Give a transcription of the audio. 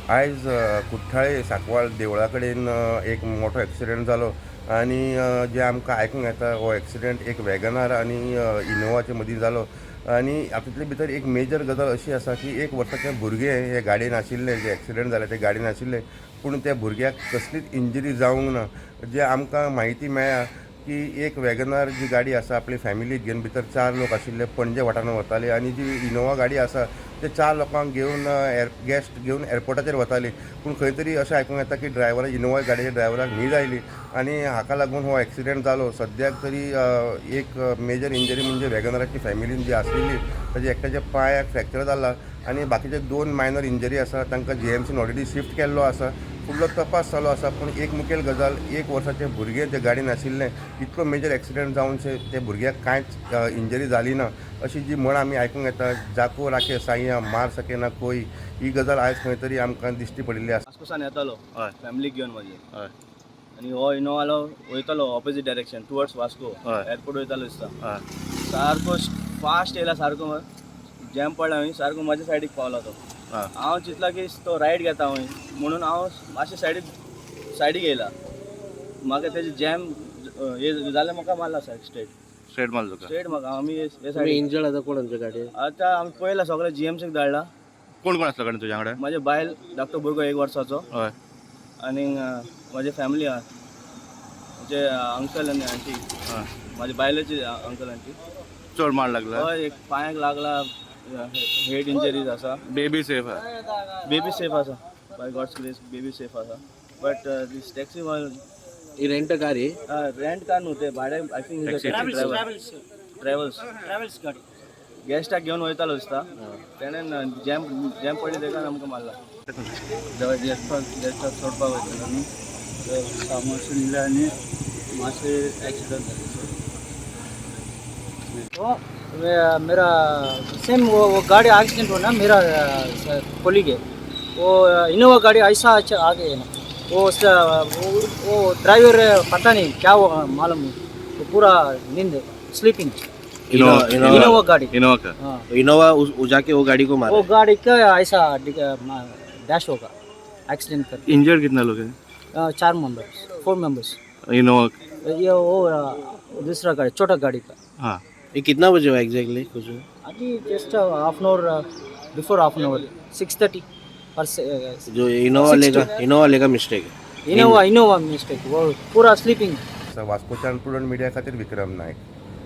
आयज कुठ्ठाळे सांकवाळ देवळा कडेन एक मोठो एक्सिडेंट जालो आनी जे आमकां आयकूंक येता हो एक्सिडेंट एक वॅगनार आनी इनोवाचे मदीं जालो आनी हातूंतले भितर एक मेजर गजाल अशी आसा की 1 वर्साचें भुरगें हे गाडयेन आशिल्लें जे एक्सिडेंट जालें ते गाडयेन आशिल्लें पूण त्या भुरग्याक कसलीच इंजरी जावंक ना जे आमकां म्हायती मेळ्ळा की एक वॅगनार जी गाडी आसा आपली फॅमिली घेवन भितर 4 लोक आशिल्ले पणजे वाठारांत वताले आनी जी इनोवा गाडी आसा ते 4 लोकांक घेवन गेस्ट घेवन एअरपोर्टाचेर वताली पूण खंय तरी अशें आयकूंक येता की ड्रायव्हर इनोवा गाडयेच्या ड्रायव्हराक न्हीद आयली आनी हाका लागून हो एक्सिडेंट जालो सद्याक तरी एक मेजर इंजरी म्हणजे वॅगनाराची फॅमिलीन जी आशिल्ली ताच्या एकट्याच्या पांयाक फ्रॅक्चर जाला आनी बाकीचे 2 मायनर इंजरी आसा तांकां जीएमसीन ऑलरेडी शिफ्ट केल्लो आसा फुडलो तपास चालू आसा पूण एक मुखेल गजाल 1 वर्साचें भुरगें जे गाडयेन आशिल्लें इतलो मेजर एक्सिडेंट जावन ते भुरग्याक कांयच इंजरी जाली ना अशी जी म्हण आमी आयकूंक येता जाको राखे साय्या मार सके ना कोई ही गजाल आयज खंय तरी आमकां दिश्टी पडिल्ली आसा. वास्कोसान येतालो हय फॅमिलीक घेवन म्हाजी हय आनी हो इनोवालो वयतालो ऑपोजीट डायरेक्शन टुवर्ड्स वास्को हय. एअरपोर्ट वयतालो दिसता हय सारको फास्ट येयला सारको जॅम पडला हूंय सारको म्हाज्या सायडीक पावला तो हय हांव चिंतला की तो रायट घेता हूंय म्हणून हांव मातशें सायडीक येयला म्हाका तेजे जॅम हे जाल्यार म्हाका मारला स्ट्रेट स्ट्रेट मारलो तुका स्ट्रेट म्हाका आमी हे सायडीक इंजर्ड आता कोणाच्या गाडयेन आतां आमी पळयला सगळे जीएमसीक धाडला कोण कोण आसलो कडेन तुज्या कडेन म्हाजे बायल धाकटो भुरगो 1 वर्साचो हय आनी म्हाजी फॅमिली आहा म्हजे अंकल आनी आंटी हय म्हाजे बायलेची अंकल आंटी चड मार लागला हय एक पांयाक लागला हेड इंजरीज आसा बेबी सेफ आहे बेबी सेफ आसा by God's grace baby safe आसा बट दीस टॅक्सी ही रेंट कार ही रेंट कार न्हू ते भाडे आय थिंक ट्रॅव्हल्स गाडी गेस्टाक घेवन वयतालो दिसता तेणेन जॅम पडली तेका आमकां मारला जेव्हा गेस्टाक सोडपाक वयतालो न्ही सामान सुनिल्लें आनी मातशें एक्सिडंट जालें मेरा सेम वो गाड़ी एक्सीडेंट हुआ ना मेरा कोलीग है वो इनोवा गाड़ी ऐसा अच्छा आ गई है ना वो ड्राइवर पता नहीं क्या हुआ मालूम नहीं वो पूरा नींद स्लीपिंग इनोवा गाड़ी इनोवा का हाँ इनोवा जाके वो गाड़ी को मारा वो गाड़ी का ऐसा डैश होगा एक्सीडेंट कर इंजर्ड कितना लोग हैं 4 मेंबर्स इनोवा ये वो दूसरा गाड़ी छोटा गाड़ी का हाँ ये कितना बजे हुआ एग्जैक्टली कुछ अभी just half an hour before half an hour 6:30 पर जो इनोवा लेगा मिस्टेक है इनोवा मिस्टेक वो पूरा स्लीपिंग वास्कोच्यान प्रुडंट मिडिया खातीर विक्रम नायक.